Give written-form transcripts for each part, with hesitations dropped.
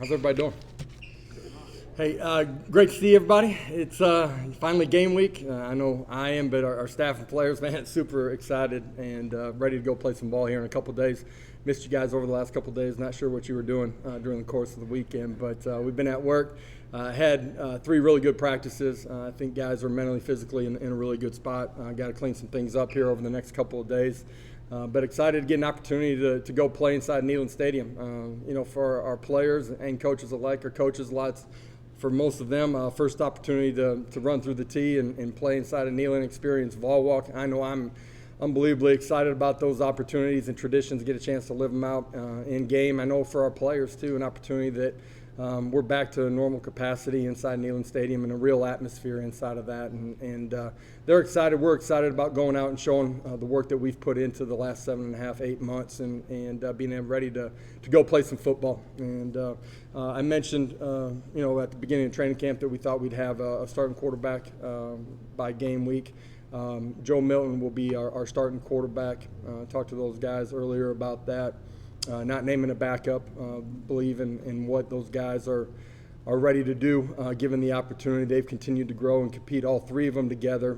How's everybody doing? Hey, great to see everybody. It's finally game week. I know I am, but our staff and players, man, super excited and ready to go play some ball here in a couple days. Missed you guys over the last couple days. Not sure what you were doing during the course of the weekend, but we've been at work. Had 3 really good practices. I think guys are mentally, physically in a really good spot. Got to clean some things up here over the next couple of days. But excited to get an opportunity to go play inside Neyland Stadium. For our players and coaches alike, our coaches lots. For most of them, first opportunity to run through the tee and play inside a Neyland experience ball walk. I know I'm unbelievably excited about those opportunities and traditions, get a chance to live them out in game. I know for our players, too, an opportunity that we're back to a normal capacity inside Neyland Stadium and a real atmosphere inside of that. And they're excited. We're excited about going out and showing the work that we've put into the last 7.5, 8 months and being ready to go play some football. And I mentioned, at the beginning of training camp that we thought we'd have a starting quarterback by game week. Joe Milton will be our starting quarterback. Talked to those guys earlier about that. Not naming a backup, believe in what those guys are ready to do, given the opportunity. They've continued to grow and compete, all 3 of them together.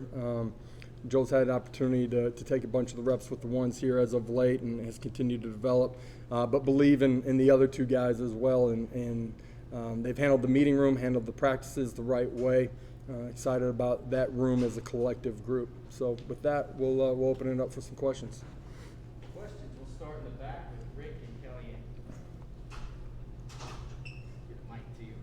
Joe's had an opportunity to take a bunch of the reps with the ones here as of late and has continued to develop, but believe in the other 2 guys as well. And they've handled the meeting room, handled the practices the right way. Excited about that room as a collective group. So with that, we'll open it up for some questions. Questions, we'll start in the back with Rick and Kellyanne. Get the mic to you.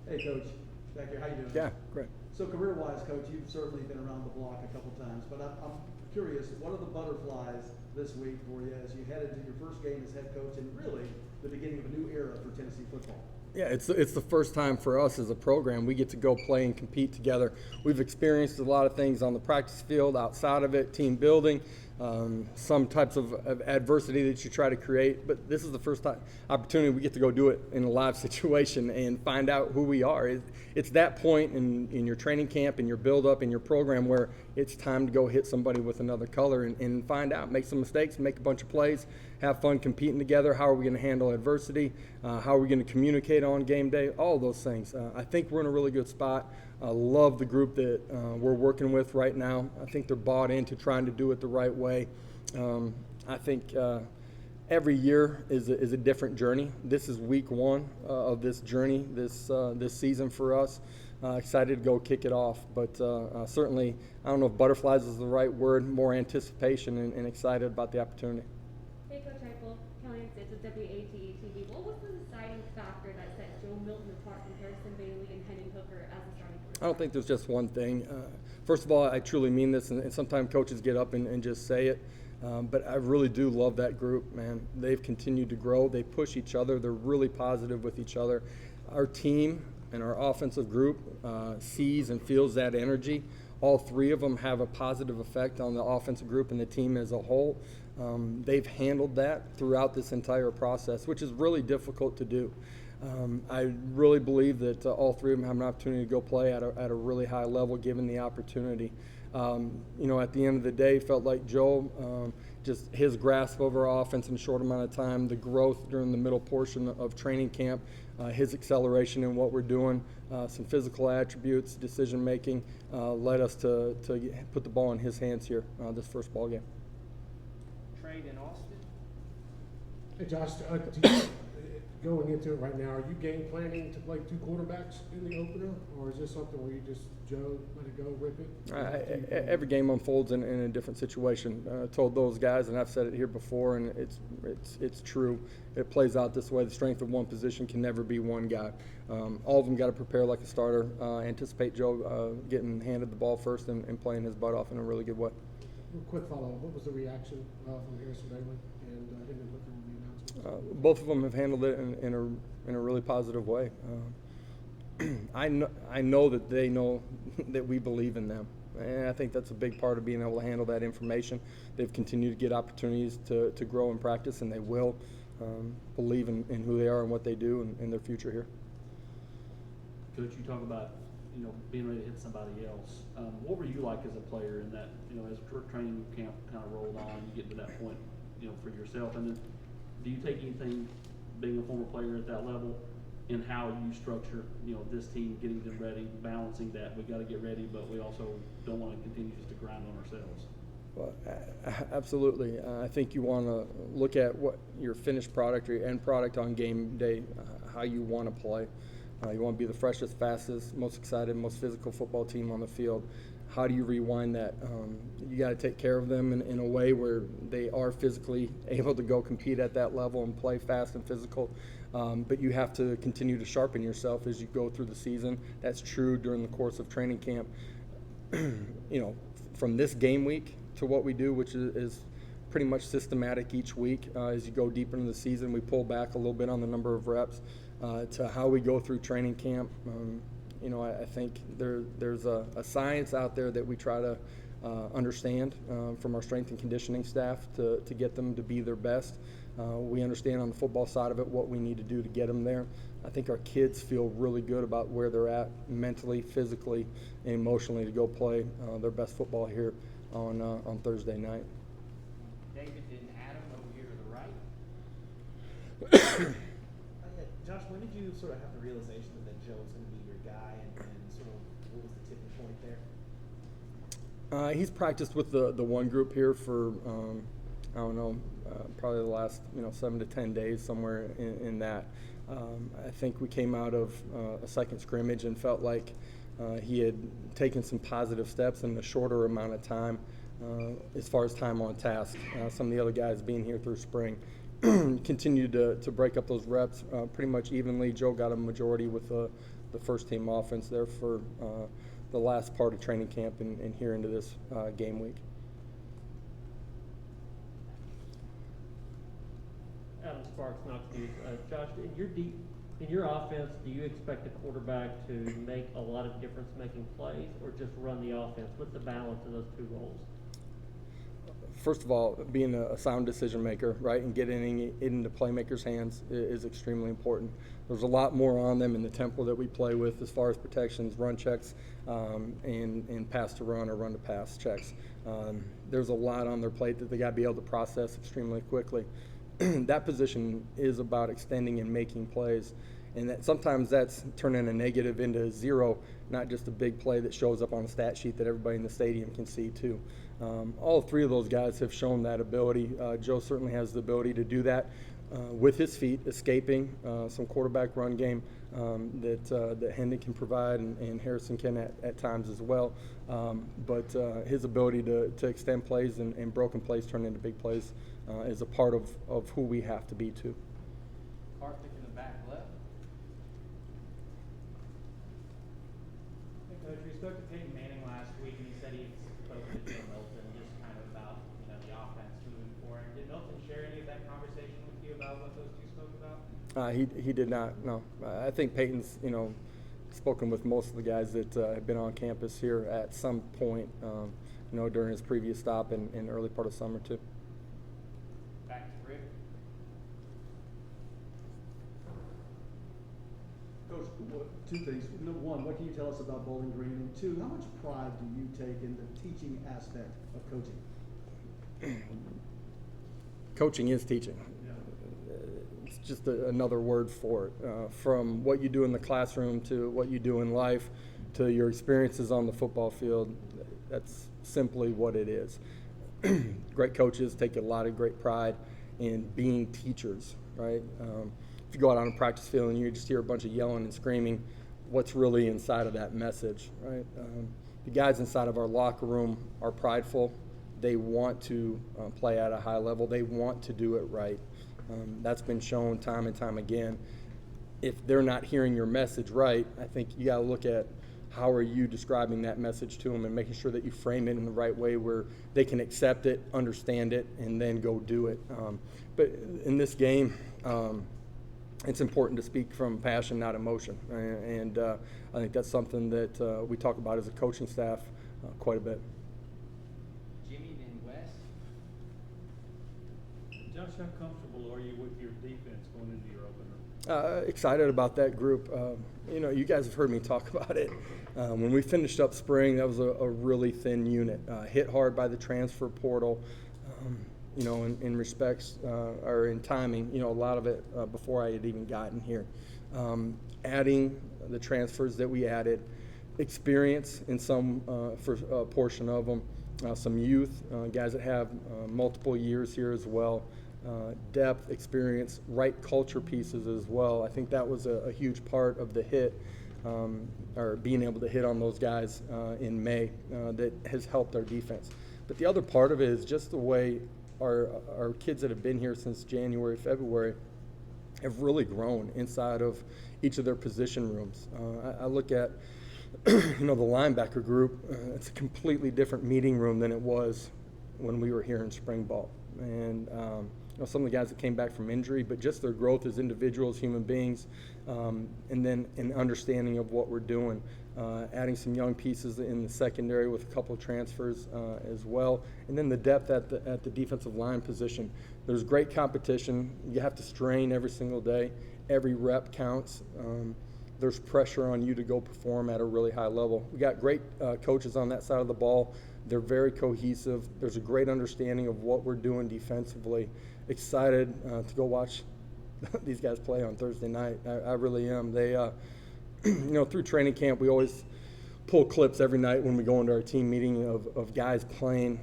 Hey, Coach. Back here, how you doing? Yeah, great. So career-wise, Coach, you've certainly been around the block a couple times, but I'm curious, what are the butterflies this week for you as you head into your first game as head coach and really the beginning of a new era for Tennessee football? Yeah, it's the first time for us as a program we get to go play and compete together. We've experienced a lot of things on the practice field, outside of it, team building, some types of adversity that you try to create. But this is the first time opportunity we get to go do it in a live situation and find out who we are. It's that point in your training camp, in your build-up, in your program where it's time to go hit somebody with another color and find out, make some mistakes, make a bunch of plays, have fun competing together. How are we going to handle adversity? How are we going to communicate on game day? All those things. I think we're in a really good spot. I love the group that we're working with right now. I think they're bought into trying to do it the right way. I think every year is a different journey. This is week 1 of this journey, this season for us. Excited to go kick it off, but certainly, I don't know if butterflies is the right word, more anticipation and excited about the opportunity. Hey, Coach Heupel, Kellyanne Fitz with WATE-TV. What was the deciding factor that set Joe Milton apart from Harrison Bailey and Henning Hooker as a starting quarterback? I don't think there's just one thing. First of all, I truly mean this, and sometimes coaches get up and just say it, but I really do love that group, man. They've continued to grow. They push each other. They're really positive with each other. Our team and our offensive group sees and feels that energy. All 3 of them have a positive effect on the offensive group and the team as a whole. They've handled that throughout this entire process, which is really difficult to do. I really believe that all 3 of them have an opportunity to go play at a really high level given the opportunity. At the end of the day, felt like Joe, just his grasp of our offense in a short amount of time, the growth during the middle portion of training camp, his acceleration in what we're doing, some physical attributes, decision making, led us to put the ball in his hands here this first ball game. Trade in Austin. Hey, Josh, going into it right now, are you game planning to play 2 quarterbacks in the opener, or is this something where you just, Joe, let it go, rip it? Every game unfolds in a different situation. Told those guys, and I've said it here before, and it's true. It plays out this way. The strength of one position can never be one guy. All of them got to prepare like a starter. Anticipate Joe getting handed the ball first and playing his butt off in a really good way. Real quick follow-up. What was the reaction from Harrison Bailey and Henning Hooker when the announcement? Both of them have handled it in a really positive way. I know that they know that we believe in them, and I think that's a big part of being able to handle that information. They've continued to get opportunities to grow and practice, and they will believe in who they are and what they do and their future here. Coach, you talk about being ready to hit somebody else. What were you like as a player in that, as training camp kind of rolled on, you get to that point for yourself? And then, do you take anything, being a former player at that level, in how you structure, this team, getting them ready, balancing that we got to get ready, but we also don't want to continue just to grind on ourselves? Well, absolutely. I think you want to look at what your finished product or your end product on game day, how you want to play. You want to be the freshest, fastest, most excited, most physical football team on the field. How do you rewind that? You got to take care of them in a way where they are physically able to go compete at that level and play fast and physical. But you have to continue to sharpen yourself as you go through the season. That's true during the course of training camp. From this game week to what we do, which is pretty much systematic each week. As you go deeper into the season, we pull back a little bit on the number of reps. To how we go through training camp, I think there's a science out there that we try to understand from our strength and conditioning staff to get them to be their best. We understand on the football side of it what we need to do to get them there. I think our kids feel really good about where they're at mentally, physically, and emotionally to go play their best football here on Thursday night. David and Adam over here to the right. Josh, when did you sort of have the realization that Joe was going to be your guy, and sort of what was the tipping point there? He's practiced with the one group here for probably the last 7 to 10 days, somewhere in that. I think we came out of a second scrimmage and felt like he had taken some positive steps in a shorter amount of time as far as time on task. Some of the other guys being here through spring continued to break up those reps pretty much evenly. Joe got a majority with the first team offense there for the last part of training camp and here into this game week. Adam Sparks, Knox News. Josh, in your offense, do you expect the quarterback to make a lot of difference making plays or just run the offense? What's the balance of those two roles? First of all, being a sound decision maker, right, and getting it into playmakers' hands is extremely important. There's a lot more on them in the tempo that we play with as far as protections, run checks, and pass to run or run to pass checks. There's a lot on their plate that they got to be able to process extremely quickly. That position is about extending and making plays, and that sometimes that's turning a negative into a zero, not just a big play that shows up on a stat sheet that everybody in the stadium can see too. All three of those guys have shown that ability. Joe certainly has the ability to do that with his feet, escaping some quarterback run game that Hendon can provide and Harrison can at times as well. But his ability to extend plays and broken plays turn into big plays is a part of who we have to be too. Karthik in the back left. Hey, Coach, we spoke to Peyton Manning last week, and he said he spoke to Joe Milton just kind of about the offense moving forward. Did Milton share any of that conversation with you about what those two spoke about? He did not, no. I think Peyton's spoken with most of the guys that have been on campus here at some point during his previous stop in early part of summer too. Back to Rick. Coach, two things. One, what can you tell us about Bowling Green? And two, how much pride do you take in the teaching aspect of coaching? Coaching is teaching. It's just another word for it. From what you do in the classroom to what you do in life to your experiences on the football field, that's simply what it is. Great coaches take a lot of great pride in being teachers, right? If you go out on a practice field and you just hear a bunch of yelling and screaming, what's really inside of that message, right? The guys inside of our locker room are prideful. They want to play at a high level. They want to do it right. That's been shown time and time again. If they're not hearing your message right, I think you got to look at how are you describing that message to them and making sure that you frame it in the right way where they can accept it, understand it, and then go do it. But in this game, it's important to speak from passion, not emotion. And I think that's something that we talk about as a coaching staff quite a bit. Jimmy, then Wes. Josh, how comfortable are you with your defense going into your opener? Excited about that group. You guys have heard me talk about it. When we finished up spring, that was a really thin unit. Hit hard by the transfer portal. in respects or in timing, a lot of it before I had even gotten here. Adding the transfers that we added, experience in some for a portion of them, some youth, guys that have multiple years here as well, depth, experience, right culture pieces as well. I think that was a huge part of the hit, or being able to hit on those guys in May that has helped our defense. But the other part of it is just the way our kids that have been here since January, February have really grown inside of each of their position rooms. I look at the linebacker group. It's a completely different meeting room than it was when we were here in spring ball. And some of the guys that came back from injury, but just their growth as individuals, human beings, and then an understanding of what we're doing. Adding some young pieces in the secondary with a couple of transfers as well. And then the depth at the defensive line position. There's great competition. You have to strain every single day. Every rep counts. There's pressure on you to go perform at a really high level. We got great coaches on that side of the ball. They're very cohesive. There's a great understanding of what we're doing defensively. Excited to go watch these guys play on Thursday night. I really am. They, through training camp, we always pull clips every night when we go into our team meeting of guys playing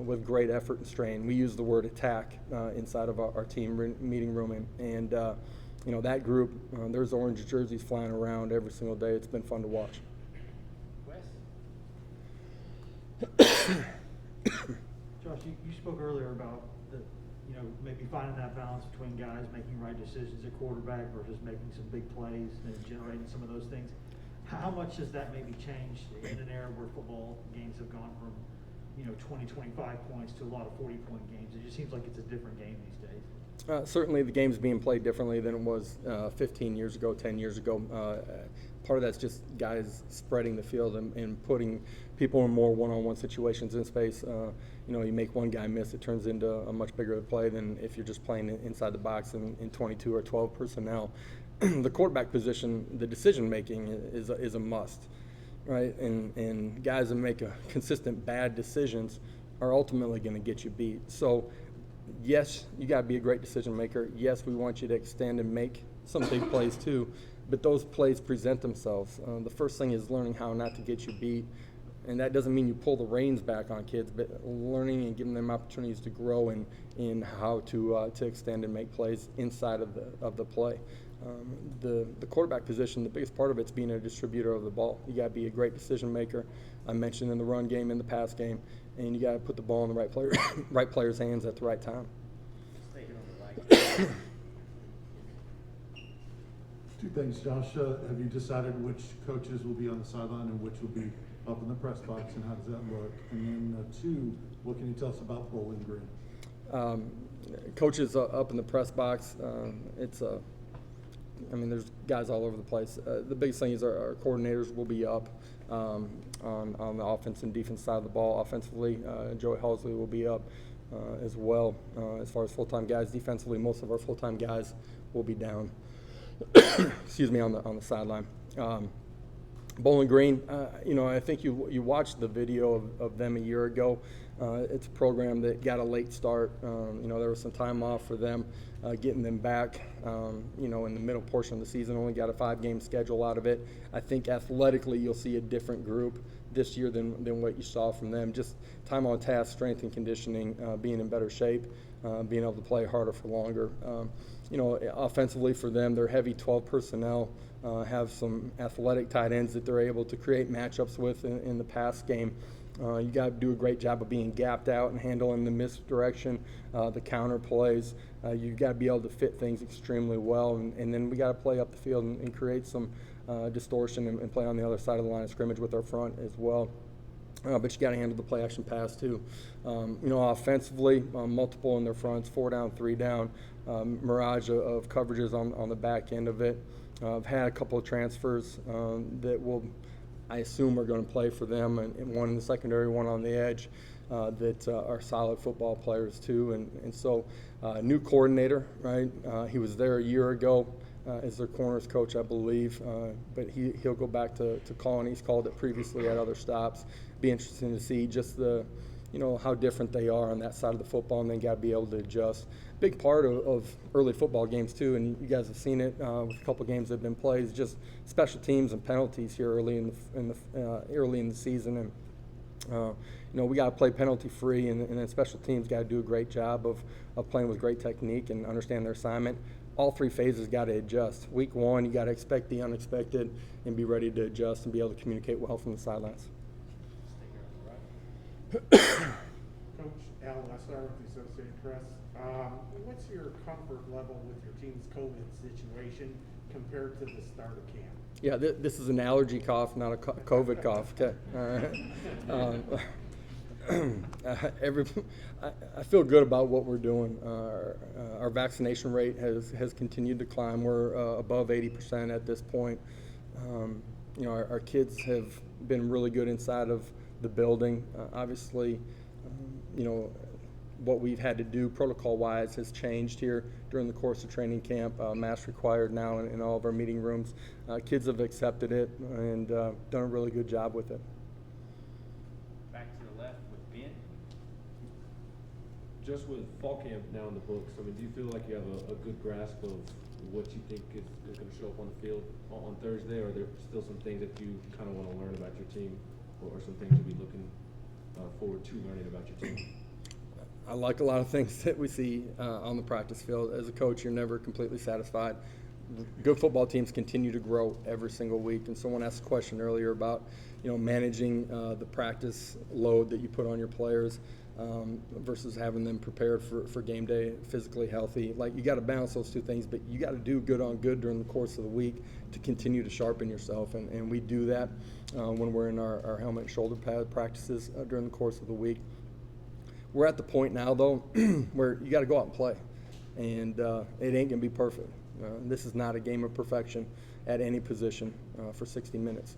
with great effort and strain. We use the word attack inside of our team meeting room, and that group, there's orange jerseys flying around every single day. It's been fun to watch. Josh, you spoke earlier about maybe finding that balance between guys making right decisions at quarterback versus making some big plays and generating some of those things. How much has that maybe changed in an era where football games have gone from 20, 25 points to a lot of 40-point games? It just seems like it's a different game these days. Certainly the game's being played differently than it was 15 years ago, 10 years ago. Part of that's just guys spreading the field and putting people in more one-on-one situations in space. You make one guy miss, it turns into a much bigger play than if you're just playing inside the box in 22 or 12 personnel. The quarterback position, the decision-making is a must, right? And guys that make consistent bad decisions are ultimately going to get you beat. So, yes, you got to be a great decision maker. Yes, we want you to extend and make some big plays too, but those plays present themselves. The first thing is learning how not to get you beat, and that doesn't mean you pull the reins back on kids, but learning and giving them opportunities to grow in how to extend and make plays inside of the play. The quarterback position, the biggest part of it's being a distributor of the ball. You got to be a great decision maker. I mentioned in the run game, in the pass game, and you got to put the ball in the right player's hands at the right time. Stay here on the right. Two things, Josh. Have you decided which coaches will be on the sideline and which will be up in the press box, and how does that look? And then two, what can you tell us about Bowling Green? Coaches up in the press box. There's guys all over the place. The biggest thing is our coordinators will be up on the offense and defense side of the ball. Offensively, Joey Halsley will be up as well. As far as full-time guys, defensively, most of our full-time guys will be down. Excuse me, on the sideline. Bowling Green, I think you watched the video of them a year ago. It's a program that got a late start. There was some time off for them, getting them back, in the middle portion of the season. Only got a 5-game schedule out of it. I think athletically you'll see a different group this year than what you saw from them. Just time on task, strength and conditioning, being in better shape, being able to play harder for longer. Offensively for them, they're heavy 12 personnel, have some athletic tight ends that they're able to create matchups with in the pass game. You got to do a great job of being gapped out and handling the misdirection, the counter plays. You got to be able to fit things extremely well, and then we got to play up the field and create some distortion and play on the other side of the line of scrimmage with our front as well. But you got to handle the play action pass too. Offensively, multiple in their fronts, 4 down, 3 down, mirage of coverages on the back end of it. I've had a couple of transfers that I assume are going to play for them, and one in the secondary, one on the edge, that are solid football players too. And so new coordinator, right? He was there a year ago as their corners coach, I believe, but he'll go back to calling. He's called it previously at other stops. Be interesting to see just the how different they are on that side of the football, and then got to be able to adjust. Big part of early football games too, and you guys have seen it with a couple games that have been played, is just special teams and penalties here early in the season, and we got to play penalty free, and then special teams got to do a great job of playing with great technique and understand their assignment. All three phases got to adjust. Week 1, you got to expect the unexpected and be ready to adjust and be able to communicate well from the sidelines. Coach Allen, I start with the Associated Press. What's your comfort level with your team's COVID situation compared to the start of camp? Yeah, this is an allergy cough, not a COVID cough. Okay. All right. I feel good about what we're doing. Our vaccination rate has continued to climb. We're above 80% at this point. Our kids have been really good inside of the building. Obviously, what we've had to do protocol-wise has changed here during the course of training camp. Masks required now in all of our meeting rooms. Kids have accepted it and done a really good job with it. Back to the left with Ben. Just with fall camp now in the books, do you feel like you have a good grasp of what you think is going to show up on the field on Thursday, or are there still some things that you kind of want to learn about your team, or some things you'll be looking forward to learning about your team? I like a lot of things that we see on the practice field. As a coach, you're never completely satisfied. Good football teams continue to grow every single week. And someone asked a question earlier about, managing the practice load that you put on your players versus having them prepared for game day, physically healthy. Like, you got to balance those two things, but you got to do good on good during the course of the week to continue to sharpen yourself. And we do that when we're in our helmet and shoulder pad practices during the course of the week. We're at the point now, though, where you got to go out and play, and it ain't gonna be perfect. This is not a game of perfection at any position for 60 minutes.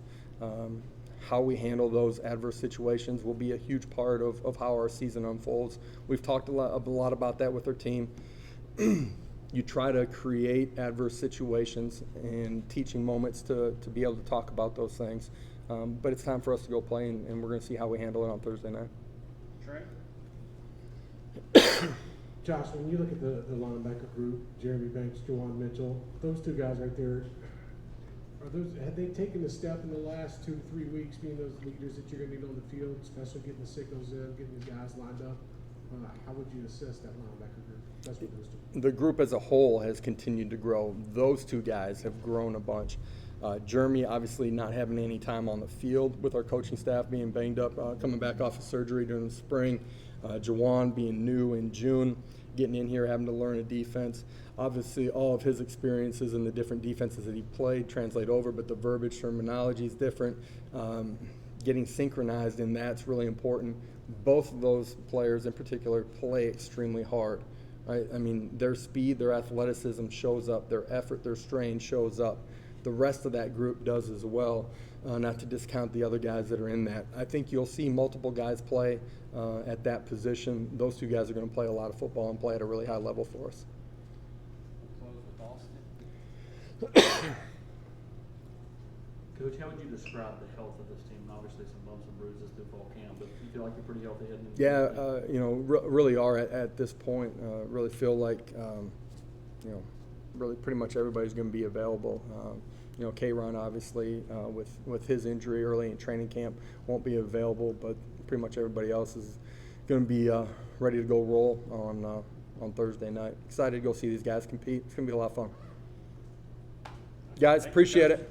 How we handle those adverse situations will be a huge part of how our season unfolds. We've talked a lot about that with our team. You try to create adverse situations and teaching moments to be able to talk about those things. But it's time for us to go play, and we're going to see how we handle it on Thursday night. Trey. Josh, when you look at the linebacker group, Jeremy Banks, Juwan Mitchell, those two guys right there, have they taken a step in the last 2 to 3 weeks, being those leaders that you're going to need on the field, especially getting the signals in, getting the guys lined up? How would you assess that linebacker group, especially those two? The group as a whole has continued to grow. Those two guys have grown a bunch. Jeremy obviously not having any time on the field with our coaching staff, being banged up, coming back off of surgery during the spring. Juwan being new in June, getting in here, having to learn a defense. Obviously, all of his experiences in the different defenses that he played translate over, but the verbiage, terminology is different. Getting synchronized in that's really important. Both of those players in particular play extremely hard. Right? I mean, their speed, their athleticism shows up, their effort, their strain shows up. The rest of that group does as well, not to discount the other guys that are in that. I think you'll see multiple guys play at that position. Those two guys are going to play a lot of football and play at a really high level for us. We'll close with Austin. Coach, how would you describe the health of this team? Obviously, some bumps and bruises through fall camp, but you feel like you're pretty healthy heading into really are at this point. Really feel like, really pretty much everybody's going to be available. K-Ron obviously with his injury early in training camp won't be available, but pretty much everybody else is going to be ready to go roll on Thursday night. Excited to go see these guys compete. It's going to be a lot of fun. Guys, appreciate it.